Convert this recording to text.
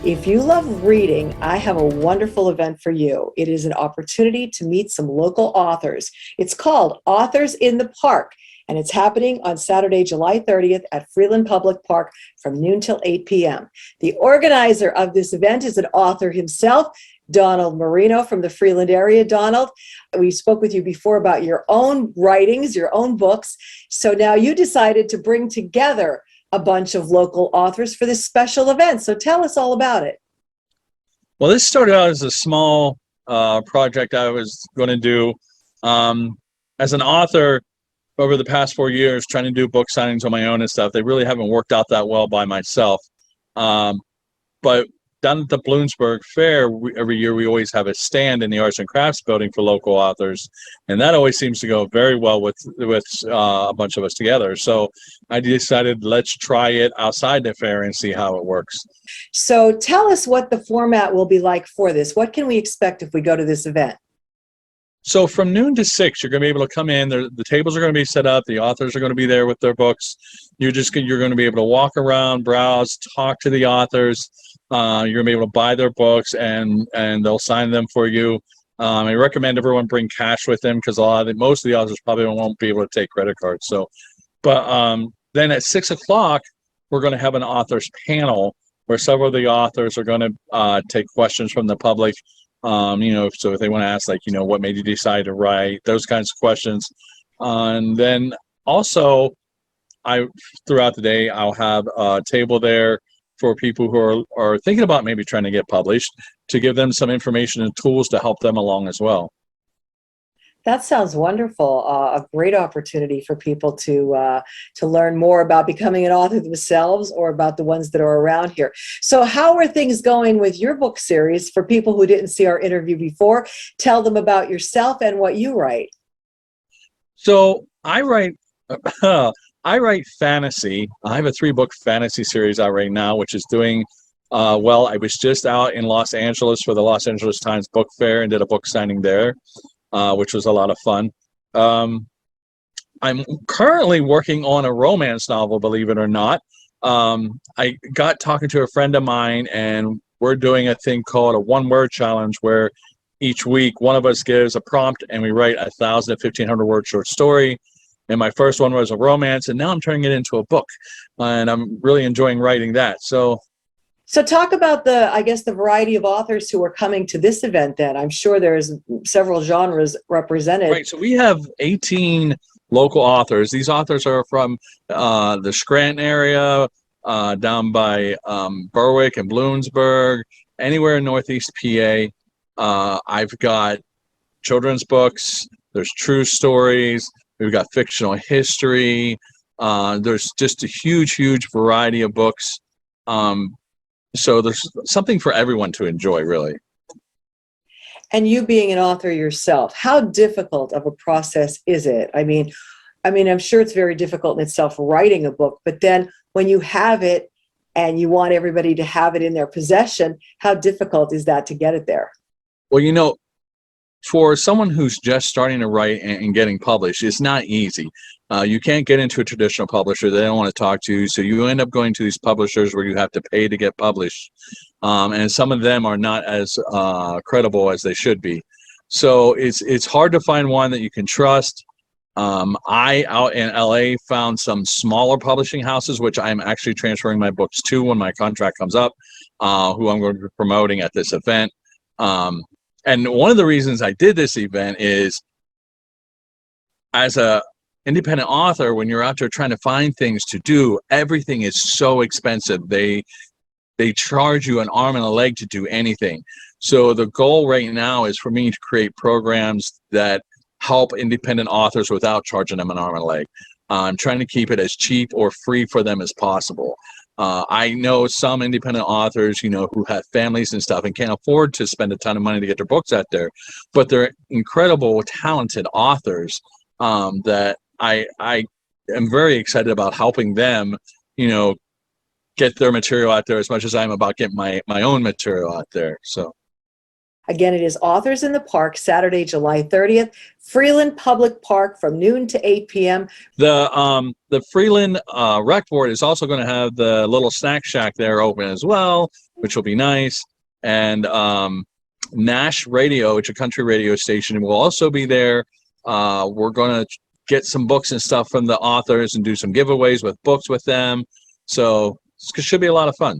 If you love reading, I have a wonderful event for you. It is an opportunity to meet some local authors. It's called Authors in the Park, and it's happening on Saturday, July 30th at Freeland Public Park from noon till 8 p.m. The organizer of this event is an author himself, Donald Marino from the Freeland area. Donald, we spoke with you before about your own writings, your own books. So now you decided to bring together a bunch of local authors for this special event. So tell us all about it. Well, this started out as a small project I was going to do as an author over the past 4 years, trying to do book signings on my own and stuff. They really haven't worked out that well by myself. But down at the Bloomsburg Fair, every year we always have a stand in the Arts and Crafts building for local authors, and that always seems to go very well with a bunch of us together. So I decided, let's try it outside the fair and see how it works. So tell us what the format will be like for this. What can we expect if we go to this event? So from noon to 6, you're going to be able to come in. The tables are going to be set up. The authors are going to be there with their books. You're going to be able to walk around, browse, talk to the authors. You're going to be able to buy their books, and they'll sign them for you. I recommend everyone bring cash with them because most of the authors probably won't be able to take credit cards. So, but then at 6 o'clock, we're going to have an authors panel where several of the authors are going to take questions from the public. So if they want to ask, what made you decide to write, those kinds of questions. And then also, throughout the day, I'll have a table there for people who are thinking about maybe trying to get published, to give them some information and tools to help them along as well. That sounds wonderful. A great opportunity for people to learn more about becoming an author themselves or about the ones that are around here. So how are things going with your book series? For people who didn't see our interview before, tell them about yourself and what you write. So I write fantasy. I have a 3-book fantasy series out right now, which is doing well. I was just out in Los Angeles for the Los Angeles Times Book Fair and did a book signing there. Which was a lot of fun. I'm currently working on a romance novel, believe it or not. I got talking to a friend of mine, and we're doing a thing called a one-word challenge, where each week one of us gives a prompt and we write 1,000 to 1,500 word short story. And my first one was a romance, and now I'm turning it into a book, and I'm really enjoying writing that. So talk about the variety of authors who are coming to this event then. I'm sure there's several genres represented. Right, so we have 18 local authors. These authors are from the Scranton area, down by Berwick and Bloomsburg, anywhere in Northeast PA. I've got children's books, there's true stories, we've got fictional history. There's just a huge variety of books. So there's something for everyone to enjoy, really. And you being an author yourself, how difficult of a process is it? I mean, I'm sure it's very difficult in itself writing a book, but then when you have it and you want everybody to have it in their possession, how difficult is that to get it there? Well, for someone who's just starting to write and getting published, it's not easy. You can't get into a traditional publisher. They don't want to talk to you. So you end up going to these publishers where you have to pay to get published. And some of them are not as credible as they should be. So it's hard to find one that you can trust. I, out in LA, found some smaller publishing houses, which I'm actually transferring my books to when my contract comes up, who I'm going to be promoting at this event. And one of the reasons I did this event is, as a independent author, when you're out there trying to find things to do, everything is so expensive. They charge you an arm and a leg to do anything. So the goal right now is for me to create programs that help independent authors without charging them an arm and a leg. I'm trying to keep it as cheap or free for them as possible. I know some independent authors, who have families and stuff and can't afford to spend a ton of money to get their books out there, but they're incredible, talented authors that I am very excited about helping them, get their material out there as much as I'm about getting my own material out there. So. Again, it is Authors in the Park, Saturday, July 30th, Freeland Public Park from noon to 8 p.m. The Freeland Rec Board is also going to have the little snack shack there open as well. which will be nice. And Nash Radio, which is a country radio station, will also be there. We're going to get some books and stuff from the authors and do some giveaways with books with them. So it should be a lot of fun.